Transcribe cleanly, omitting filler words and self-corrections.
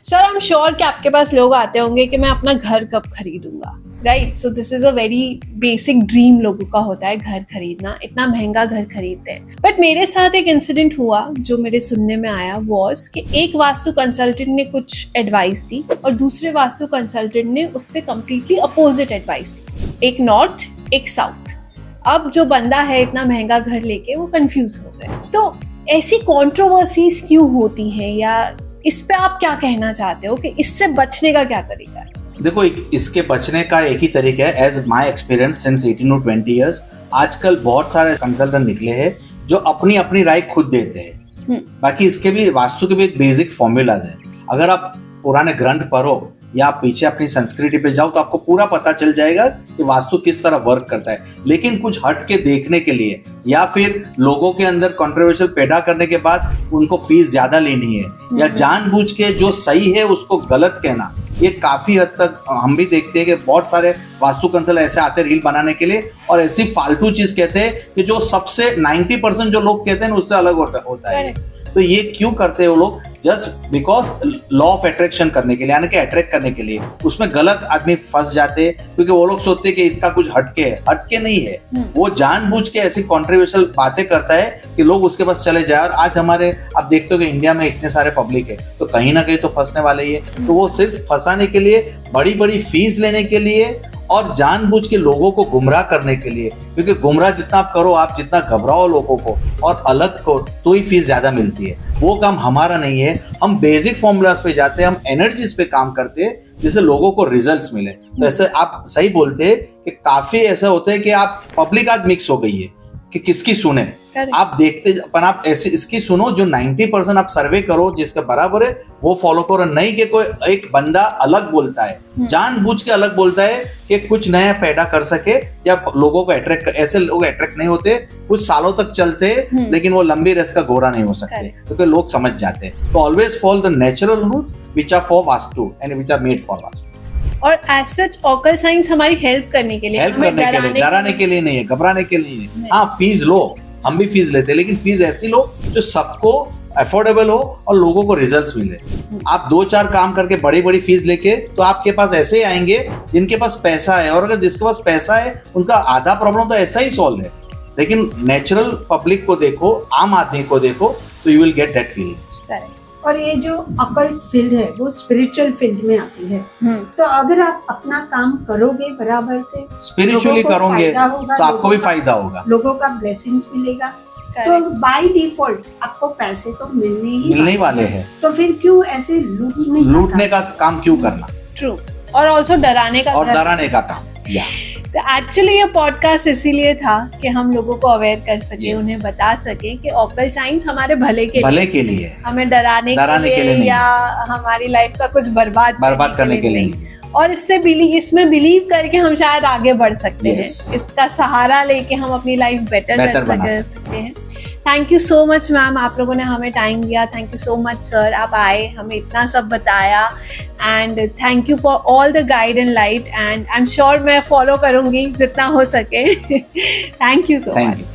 Sir I am sure कि आपके पास लोग आते होंगे कि मैं अपना घर कब खरीदूंगा, right? So this is a very basic dream लोगों का होता है घर खरीदना, इतना महंगा घर खरीदते हैं। बट मेरे साथ एक इंसिडेंट हुआ जो मेरे सुनने में आया वॉज कि एक वास्तु कंसल्टेंट ने कुछ एडवाइस दी और दूसरे वास्तु कंसल्टेंट ने उससे कम्प्लीटली अपोजिट एडवाइस दी, एक नॉर्थ एक साउथ। अब जो बंदा है इतना महंगा घर लेके वो कंफ्यूज हो गए। तो ऐसी कंट्रोवर्सीज क्यों होती हैं, या इस पे आप क्या कहना चाहते हो कि इससे बचने का क्या तरीका है? देखो, इसके बचने का एक ही तरीका है। As my experience since 18 to 20 years, आजकल बहुत सारे कंसल्टेंट निकले हैं जो अपनी अपनी राय खुद देते हैं। बाकी इसके भी वास्तु के भी एक बेसिक फॉर्मूलाज है। अगर आप पुराने ग्रंथ पढ़ो या आप पीछे अपनी संस्कृति पे जाओ तो आपको पूरा पता चल जाएगा कि वास्तु किस तरह वर्क करता है। लेकिन कुछ हट के देखने के लिए या फिर लोगों के अंदर कंट्रोवर्शियल पैदा करने के बाद उनको फीस ज्यादा लेनी है या जानबूझ के जो सही है उसको गलत कहना, ये काफी हद तक हम भी देखते हैं कि बहुत सारे वास्तु कंसल्टेंट ऐसे आते हैं रील बनाने के लिए और ऐसी फालतू चीज कहते हैं कि जो सबसे 90% जो लोग कहते हैं उससे अलग होता है। तो ये क्यों करते हैं वो लोग? Just because law of attraction करने के लिए, यानी कि अट्रैक्ट करने के लिए। उसमें गलत आदमी फंस जाते हैं क्योंकि वो लोग सोचते हैं कि इसका कुछ हटके है। हटके नहीं है, वो जानबूझ के ऐसी कंट्रोवर्शियल बातें करता है कि लोग उसके पास चले जाए। और आज हमारे आप देखते हो कि इंडिया में इतने सारे पब्लिक है तो कहीं ना कहीं तो फंसने वाले ही है। तो वो सिर्फ फंसाने के लिए, बड़ी बड़ी फीस लेने के लिए और जानबूझ के लोगों को गुमराह करने के लिए, क्योंकि गुमराह जितना आप करो, आप जितना घबराओ लोगों को और अलग को, तो ही फीस ज्यादा मिलती है। वो काम हमारा नहीं है। हम बेसिक फॉर्मूलाज पे जाते हैं, हम एनर्जीज पे काम करते हैं जिससे लोगों को रिजल्ट्स मिले। तो ऐसे आप सही बोलते हैं कि काफी ऐसा होता है कि आप पब्लिक आज मिक्स हो गई है कि किसकी सुने। आप देखते पर आप ऐसे इसकी सुनो जो 90% आप सर्वे करो जिसके बराबर है वो फॉलो करो। नहीं कि कोई एक बंदा अलग बोलता है, जानबूझ के अलग बोलता है कि कुछ नया पैदा कर सके या लोगों को अट्रैक्ट। ऐसे लोग अट्रैक्ट नहीं होते, कुछ सालों तक चलते लेकिन वो लंबी रेस का घोड़ा नहीं हो सकते क्योंकि लोग समझ जाते हैं। तो always follow the natural rules which are for vastu and which are made for vastu. और एज सच ऑकल्ट साइंस हमारी हेल्प करने के लिए, डराने के लिए नहीं है, घबराने के लिए नहीं। हाँ, फीस लो, हम भी फीस लेते हैं, लेकिन फीस ऐसी लो जो सबको अफोर्डेबल हो और लोगों को रिजल्ट्स मिले। आप 2-4 काम करके बड़ी बड़ी फीस लेके तो आपके पास ऐसे ही आएंगे जिनके पास पैसा है, और अगर जिसके पास पैसा है उनका आधा प्रॉब्लम तो ऐसा ही सॉल्व है। लेकिन नेचुरल पब्लिक को देखो, आम आदमी को देखो, तो you will get that feelings. और ये जो अकल्ट फील्ड है वो स्पिरिचुअल फील्ड में आती है। तो अगर आप अपना काम करोगे बराबर से, स्पिरिचुअली करोगे तो आपको भी फायदा होगा, लोगों का ब्लेसिंग्स मिलेगा। तो बाय डिफॉल्ट आपको पैसे तो मिलने ही वाले हैं। तो फिर क्यों ऐसे लूटने का काम क्यों करना? ट्रू। और ऑल्सो डराने का काम। तो एक्चुअली ये पॉडकास्ट इसीलिए था कि हम लोगों को अवेयर कर सके, उन्हें बता सके कि ऑकल्ट साइंस हमारे भले के लिए, हमें डराने के लिए या हमारी लाइफ का कुछ बर्बाद करने के लिए नहीं। और इसमें बिलीव करके हम शायद आगे बढ़ सकते हैं, इसका सहारा लेके हम अपनी लाइफ बेटर कर सकते हैं। Thank you so much ma'am, आप लोगों ने हमें टाइम दिया। Thank you so much sir, आप आए, हमें इतना सब बताया। And thank you for all the guide and light, and I am sure मैं फॉलो करूंगी जितना हो सके। Thank you so much.